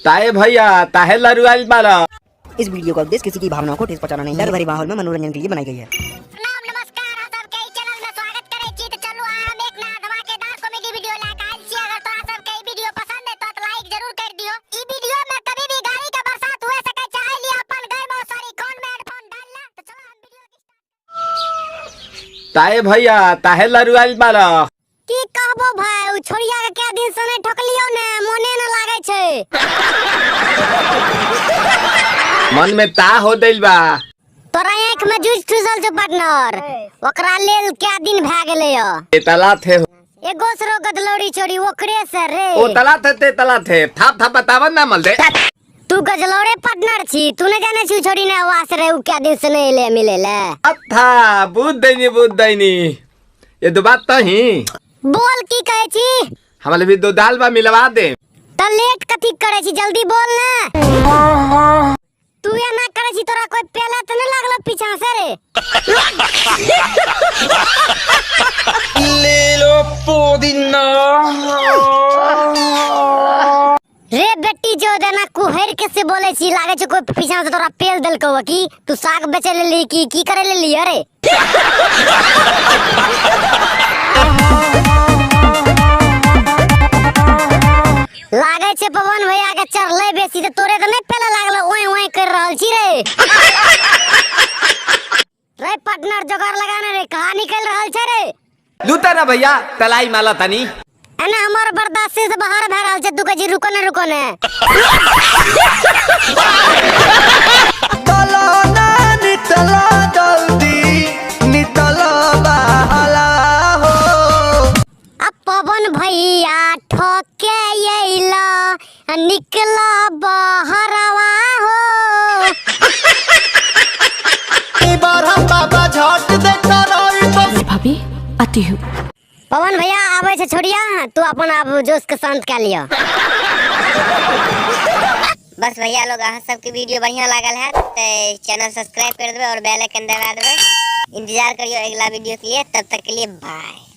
ताए भैया ताहे लरुआल बारा। इस वीडियो का उद्देश्य किसी की भावनाओं को ठेस पहुंचाना नहीं है, भरी माहौल में मनोरंजन के लिए बनाई गई है। नमस्कार, आप सबके चैनल में स्वागत करे छी। तो चलो हम एक नया धमाकेदार कॉमेडी वीडियो लेकर आइल छी। अगर तोरा सबके ई वीडियो पसंद है तो लाइक जरूर कर दियो। ई वीडियो में कभी भी गाड़ी का बरसात हुए सके चाहे लिए अपन घर में सॉरी कौन में हेडफोन डाल ले। तो चलो हम वीडियो की ताए भैया ताहे लरुआल बारा। की कहबो भाई, उ छोड़िया के क्या दिन से नहीं ठोकलियो ने, मोने न लागे छे। मन में ता हो दिल बा। तोरा आंख में जूझ ठुसल छ पार्टनर, ओकरा लेल क्या दिन भ गेले य। ए तला थे एगो सरो गदलौड़ी छोड़ी ओकरे से रे। ओ तला थे ते तला थे थाप थाप बतावन ना मल दे। तू गजलौड़े पार्टनर छी, तू न जाने छी छोड़ी ने आवास रे उ क्या दिन से नहीं ले मिले ले। अच्छा बुद्ध दैनी ये दो बात तो ही बोल की कहे छी। हमारे भी दो दाल बा मिलवा दे। त लेट कथी करे छी, जल्दी बोल ना। तू ये ना करे छी, तोरा कोई पेला त न लागलो पीछा से रे। ले लो पुदीना। रे बेटी जो देना कुहर के से बोले छी, लागे छ कोई पीछा से तोरा पेल देलको की। तू साग बेचे लेली की करे लेली रे। लागे छे पवन भैया के चढ़ले बेसी त तोरे त नहीं पेला लागलो, ओए ओए कर रहल छी रे। रे पार्टनर जोगार लगाने रे, कहां निकल रहल छे रे। लूटा ना भैया तलाई माला तनी। एना हमर बर्दाश्त से बाहर भ रहल छे, तू कह जी रुको ने। तला ना नितला जल्दी नितला बहला हो। अब पवन भैया ठोके येला निकला बहरवा हो। बारह बाबा झट देखता रही तो भाभी आती हूँ। पवन भैया आवे छे छोड़िया, तू अपन आप जोश के शांत कर लिया। बस भैया लोग अहाँ सबके वीडियो बढ़िया लागल है तो चैनल सब्सक्राइब कर देवे और बेल आइकन दबा देवे। इंतजार करियो अगला वीडियो के लिए, तब तक के लिए बाय।